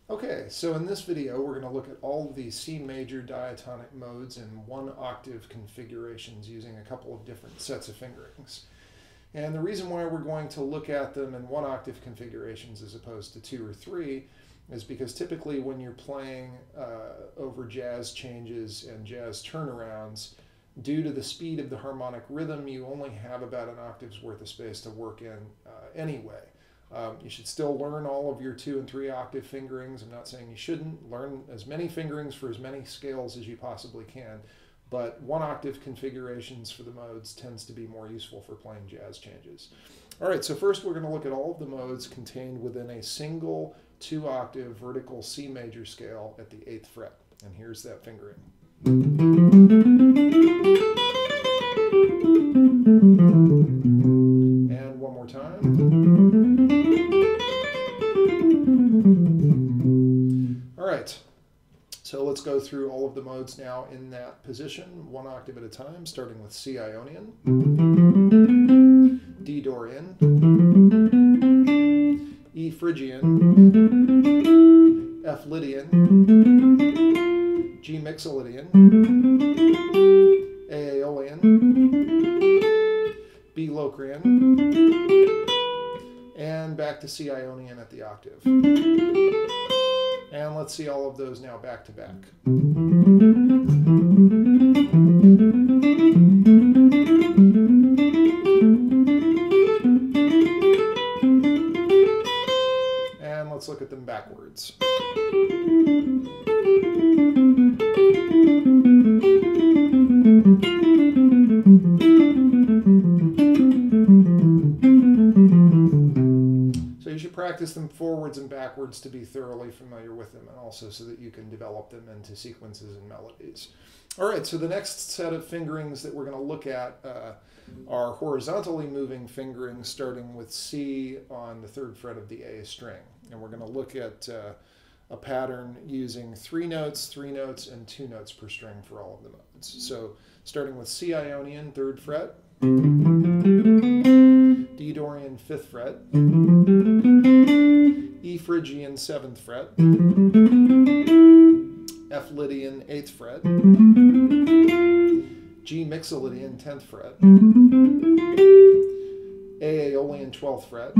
Okay, so in this video we're going to look at all of the C major diatonic modes in one octave configurations using a couple of different sets of fingerings. And the reason why we're going to look at them in one octave configurations as opposed to two or three is because typically when you're playing over jazz changes and jazz turnarounds, due to the speed of the harmonic rhythm, you only have about an octave's worth of space to work in anyway. You should still learn all of your 2 and 3 octave fingerings. I'm not saying you shouldn't. Learn as many fingerings for as many scales as you possibly can. But 1 octave configurations for the modes tends to be more useful for playing jazz changes. All right, so first we're going to look at all of the modes contained within a single 2 octave vertical C major scale at the 8th fret. And here's that fingering. And one more time. All right, so let's go through all of the modes now in that position, 1 octave at a time, starting with C Ionian, D Dorian, E Phrygian, F Lydian, G Mixolydian, A Aeolian, B Locrian, and back to C Ionian at the octave. And let's see all of those now back to back. And let's look at them backwards. Practice them forwards and backwards to be thoroughly familiar with them, and also so that you can develop them into sequences and melodies. All right, so the next set of fingerings that we're going to look at are horizontally moving fingerings, starting with C on the 3rd fret of the A string. And we're going to look at a pattern using 3 notes, 3 notes, and 2 notes per string for all of the modes. So starting with C Ionian, 3rd fret, D Dorian, 5th fret, E Phrygian, 7th fret, F Lydian, 8th fret, G Mixolydian, 10th fret, A Aeolian, 12th fret,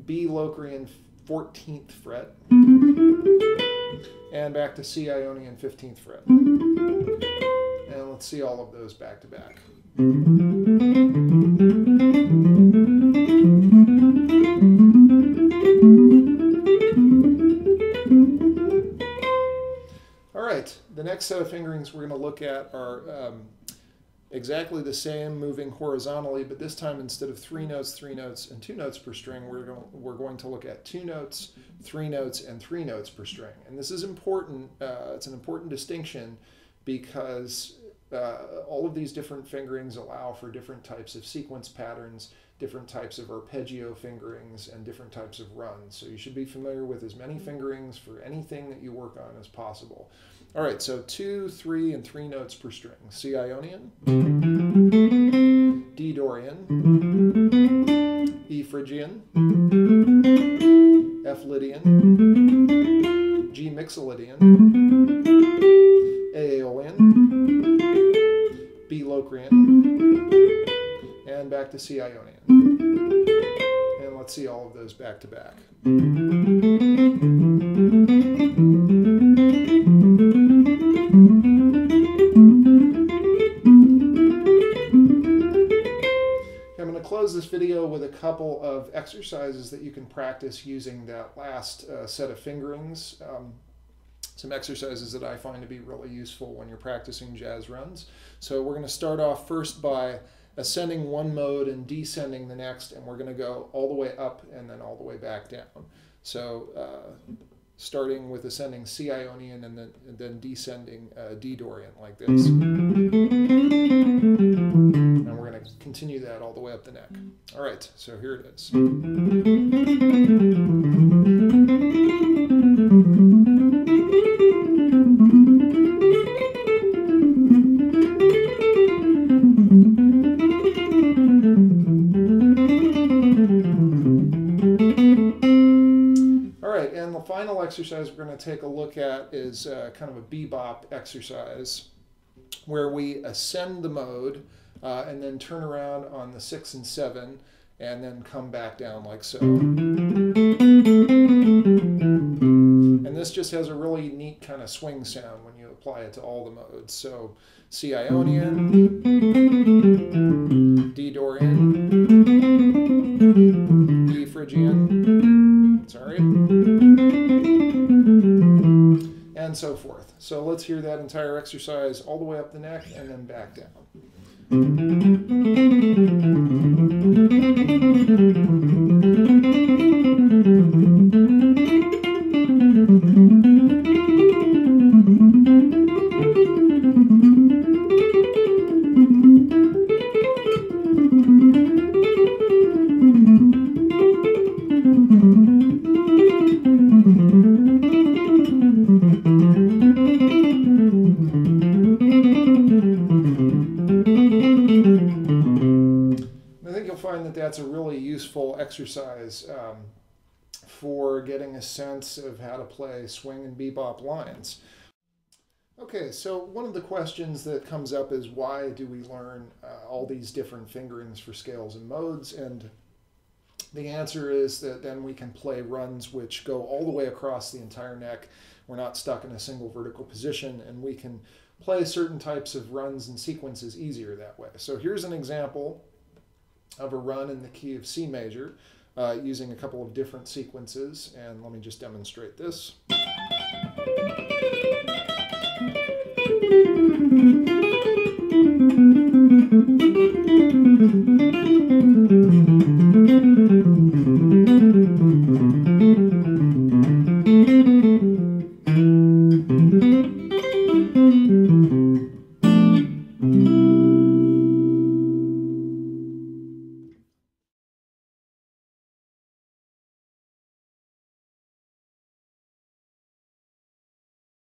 B Locrian, 14th fret, and back to C Ionian, 15th fret. And let's see all of those back to back. All right, the next set of fingerings we're going to look at are exactly the same, moving horizontally, but this time instead of 3 notes, 3 notes, and 2 notes per string, we're going to look at 2 notes, 3 notes, and 3 notes per string. And this is important. It's an important distinction because all of these different fingerings allow for different types of sequence patterns, different types of arpeggio fingerings, and different types of runs. So you should be familiar with as many fingerings for anything that you work on as possible. All right, so 2, 3, and 3 notes per string. C Ionian, D Dorian, E Phrygian, F Lydian, G Mixolydian, A Aeolian, B Locrian, and back to C Ionian. And let's see all of those back to back. I'm going to close this video with a couple of exercises that you can practice using that last set of fingerings. Some exercises that I find to be really useful when you're practicing jazz runs. So we're going to start off first by ascending one mode and descending the next, and we're going to go all the way up and then all the way back down. So starting with ascending C Ionian and then descending D Dorian like this. And we're going to continue that all the way up the neck. All right, so here it is. exercise we're going to take a look at is kind of a bebop exercise where we ascend the mode and then turn around on the 6 and 7 and then come back down like so. And this just has a really neat kind of swing sound when you apply it to all the modes. So C Ionian, D Dorian, E Phrygian, sorry, and so forth. So let's hear that entire exercise all the way up the neck and then back down. That's a really useful exercise for getting a sense of how to play swing and bebop lines. Okay, so one of the questions that comes up is why do we learn all these different fingerings for scales and modes? And the answer is that then we can play runs which go all the way across the entire neck. We're not stuck in a single vertical position, and we can play certain types of runs and sequences easier that way. So here's an example of a run in the key of C major using a couple of different sequences, and let me just demonstrate this.